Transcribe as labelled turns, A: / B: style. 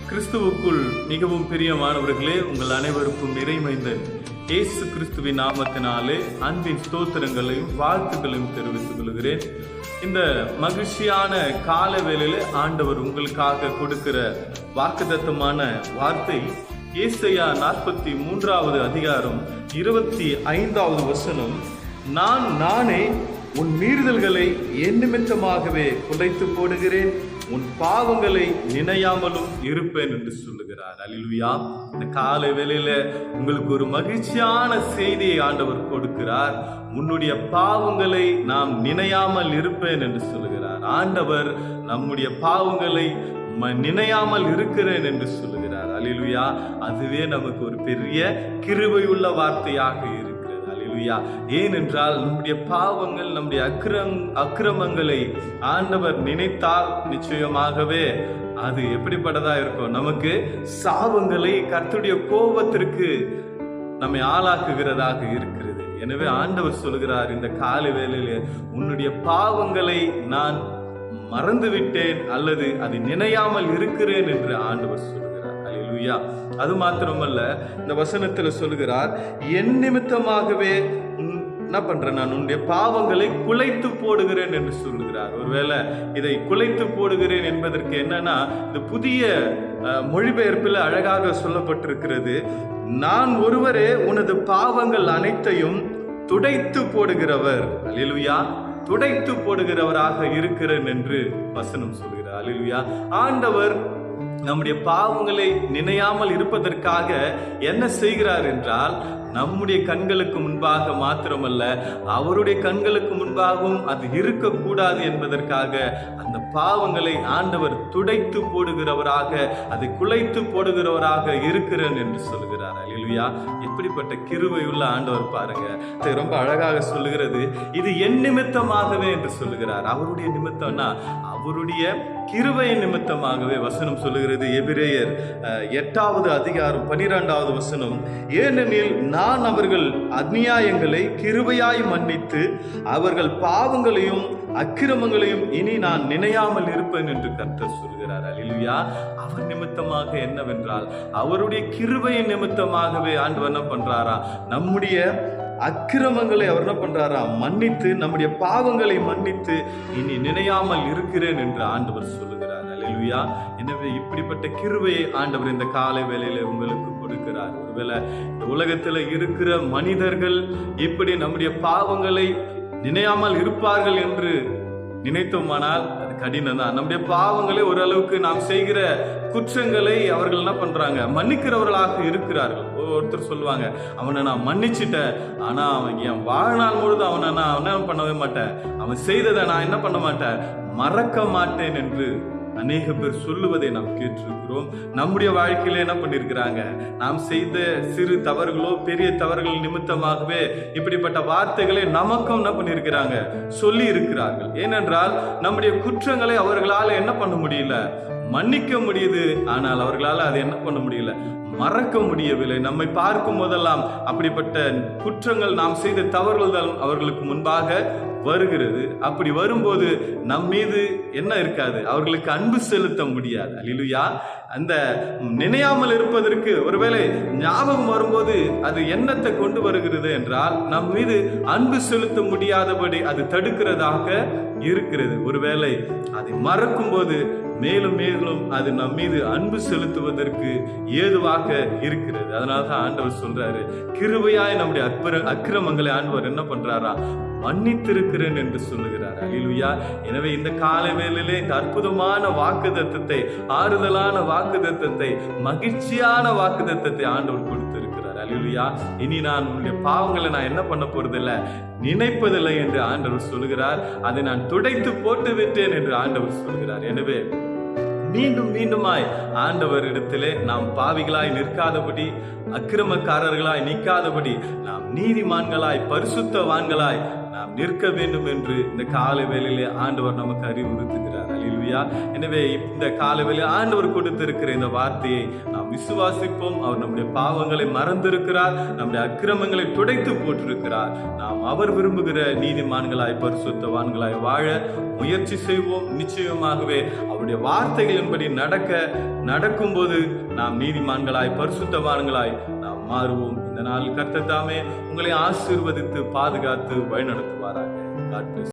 A: கிறிஸ்துவுக்குள் மிகவும் பிரியமானவர்களே, உங்கள் அனைவருக்கும் இறைமைந்தன் இயேசு கிறிஸ்துவின் நாமத்தினாலே அன்பின் ஸ்தோத்திரங்களையும் வாழ்த்துக்களையும் தெரிவித்துக் கொள்கிறேன். இந்த மகிழ்ச்சியான கால வேளையில ஆண்டவர் உங்களுக்காக கொடுக்கிற வாக்குத்தத்தமான வார்த்தை ஏசாயா 43வது அதிகாரம் 25வது வசனம். நானே உன் மீறுதல்களை என் நிமித்தமாகவே குலைத்து போடுகிறேன், உன் பாவங்களை நினையாமலும் இருப்பேன் என்று சொல்லுகிறார். அல்லேலூயா. இந்த காலை வேளையில உங்களுக்கு ஒரு மகிழ்ச்சியான செய்தியை ஆண்டவர் கொடுக்கிறார். உன்னுடைய பாவங்களை நாம் நினையாமல் இருப்பேன் என்று சொல்லுகிறார். ஆண்டவர் நம்முடைய பாவங்களை நினையாமல் இருக்கிறேன் என்று சொல்லுகிறார். அல்லேலூயா. அதுவே நமக்கு ஒரு பெரிய கிருபையுள்ள வார்த்தையாக இருக்கிறது. ஏனென்றால் நம்முடைய பாவங்கள், நம்முடைய அக்கிரமங்களை ஆண்டவர் நினைத்தால் நிச்சயமாகவே அது எப்படிப்பட்டதா இருக்கும்? நமக்கு சாபங்களை, கர்த்தருடைய கோபத்திற்கு நம்மை ஆளாக்குகிறதாக இருக்கிறது. எனவே ஆண்டவர் சொல்கிறார், இந்த காலை வேளையிலே உன்னுடைய பாவங்களை நான் மறந்து விட்டேன் அல்லது அதை நினையாமல் இருக்கிறேன் என்று ஆண்டவர் சொல்கிறார். அல்லேலூயா. அது மாத்திரமல்ல, இந்த வசனத்துல சொல்கிறார், என் நிமித்தமாகவே என்ன பண்றேன், நான் உன்னுடைய பாவங்களை குலைத்து போடுகிறேன் என்று சொல்லுகிறார். ஒருவேளை இதை குலைத்து போடுகிறேன் என்பதற்கு என்னன்னா, இந்த புதிய மொழிபெயர்ப்பில் அழகாக சொல்லப்பட்டிருக்கிறது, நான் ஒருவரே உனது பாவங்கள் அனைத்தையும் துடைத்து போடுகிறவர். அல்லேலூயா. துடைத்து போடுகிறவராக இருக்கிறேன் என்று வசனம் சொல்கிறார். அல்லேலூயா. ஆண்டவர் நம்முடைய பாவங்களை நினையாமல் இருப்பதற்காக என்ன செய்கிறார் என்றால், நம்முடைய கண்களுக்கு முன்பாக மாத்திரமல்ல, அவருடைய கண்களுக்கு முன்பாகவும் அது இருக்கக்கூடாது என்பதற்காக அந்த பாவங்களை ஆண்டவர் துடைத்து போடுகிறவராக, அதை குலைத்து போடுகிறவராக இருக்கிறேன் என்று சொல்லுகிறார். அல்லேலூயா. எப்படிப்பட்ட கிருபையுள்ள ஆண்டவர் பாருங்க. ரொம்ப அழகாக சொல்லுகிறது, இது என் நிமித்தமாகவே என்று சொல்லுகிறார். அவருடைய நிமித்தம்னா அவருடைய கிருபையின் நிமித்தமாகவே. வசனம் சொல்லுகிறது, எபிரேயர் 8வது அதிகாரம் 12வது வசனம், ஏனெனில் நான் அவர்கள் அநியாயங்களை கிருபையாய் மன்னித்து அவர்கள் பாவங்களையும் அக்கிரமங்களையும் இனி நான் நினையாமல் இருப்பேன் என்று கர்த்தர் சொல்கிறார். அல்லேலூயா. அவர் நிமித்தமாக என்னவென்றால், அவருடைய கிருபையின் நிமித்தமாகவே ஆண்டவர் என்ன பண்றாரா, நம்முடைய அக்கிரமங்களை அவர் என்ன பண்றாரா, மன்னித்து, நம்முடைய பாவங்களை மன்னித்து இனி நினையாமல் இருக்கிறேன் என்று ஆண்டவர் சொல்லுகிறார். அல்லேலூயா. எனவே இப்படிப்பட்ட கிருபையை ஆண்டவர் இந்த காலை வேளையில உங்களுக்கு கொடுக்கிறார். ஒருவேளை இந்த உலகத்துல இருக்கிற மனிதர்கள் இப்படி நம்முடைய பாவங்களை நினையாமல் இருப்பார்கள் என்று நினைத்தோமானால் அது கடினம் தான். நம்முடைய பாவங்களை, ஓரளவுக்கு நாம் செய்கிற குற்றங்களை அவர்கள் என்ன பண்றாங்க, மன்னிக்கிறவர்களாக இருக்கிறார்கள். ஒருத்தர் சொல்லுவாங்க, அவனை நான் மன்னிச்சிட்டேன், ஆனா அவன் என் வாழ்நாள் முழுது அவனை நான் என்ன பண்ணவே மாட்டேன், அவன் செய்ததை நான் என்ன பண்ண மாட்டேன், மறக்க மாட்டேன் என்று அநேக பேர் சொல்லுவதை நாம் கேட்டிருக்கிறோம். நம்முடைய வாழ்க்கையில என்ன பண்ணிருக்கிறாங்க, நாம் செய்த சிறு தவறுகளோ பெரிய தவறுகள் நிமித்தமாகவே இப்படிப்பட்ட வார்த்தைகளை நமக்கும் என்ன பண்ணிருக்கிறாங்க, சொல்லி இருக்கிறார்கள். ஏனென்றால் நம்முடைய குற்றங்களை அவர்களால் என்ன பண்ண முடியல, மன்னிக்க முடியுது, ஆனால் அவர்களால் அதை என்ன பண்ண முடியல, மறக்க முடியவில்லை. நம்மை பார்க்கும் போதெல்லாம் அப்படிப்பட்ட குற்றங்கள், நாம் செய்த தவறுகள் அவர்களுக்கு முன்பாக வருகிறது. அப்படி வரும்போது நம் மீது என்ன இருக்காது, அவர்களுக்கு அன்பு செலுத்த முடியாது. அல்லேலூயா. அந்த நினையாமல் இருப்பதற்கு ஒருவேளை ஞாபகம் வரும்போது அது என்னத்தை கொண்டு வருகிறது என்றால், நம் மீது அன்பு செலுத்த முடியாதபடி அது தடுக்கிறதாக இருக்கிறது. ஒருவேளை அதை மறக்கும் போது மேலும் மேலும் அது நம் மீது அன்பு செலுத்துவதற்கு ஏதுவாக இருக்கிறது. அதனாலதான் ஆண்டவர் சொல்றாரு, கிருபையாய் நம்முடைய அக்கிரமங்களை ஆண்டவர் என்ன பண்றாரா, மன்னித்திருக்கிறேன் என்று சொல்லுகிறார். அல்லேலூயா. எனவே இந்த காலை வேளையிலே இந்த அற்புதமான வாக்குத்தத்தத்தை, ஆறுதலான வாக்குத்தத்தத்தை, மகிழ்ச்சியான வாக்குத்தத்தத்தை ஆண்டவர் கொடுத்திருக்கிறார். அல்லேலூயா. இனி நான் உன்னுடைய பாவங்களை நான் என்ன பண்ண போறதில்லை, நினைப்பதில்லை என்று ஆண்டவர் சொல்லுகிறார். அதை நான் துடைத்து போட்டு விட்டேன் என்று ஆண்டவர் சொல்கிறார். எனவே மீண்டும் மீண்டுமாய் ஆண்டவரிடத்திலே நாம் பாவிகளாய் நிற்காதபடி, அக்கிரமக்காரர்களாய் நிற்காதபடி, நாம் நீதிமான்களாய், பரிசுத்தவான்களாய் நாம் நிற்க வேண்டும் என்று இந்த காலை வேளையிலே ஆண்டவர் நமக்கு அறிவுறுத்துகிறார். அல்லேலூயா. எனவே இந்த காலை வேளையில் ஆண்டவர் கொடுத்திருக்கிற இந்த வார்த்தையை நாம் விசுவாசிப்போம். அவர் நம்முடைய பாவங்களை மறந்திருக்கிறார், நம்முடைய அக்கிரமங்களை துடைத்து போட்டிருக்கிறார். நாம் அவர் விரும்புகிற நீதிமான்களாய் பரிசுத்தவான்களாய் வாழ முயற்சி செய்வோம். நிச்சயமாகவே அவருடைய வார்த்தைகளின்படி நடக்கும்போது நாம் நீதிமான்களாய் பரிசுத்தவான்களாய் நாம் மாறுவோம். இந்த நாள் கர்த்தர் தாமே உங்களை ஆசீர்வதித்து பாதுகாத்து வழிநடத்துவாராக. God bless.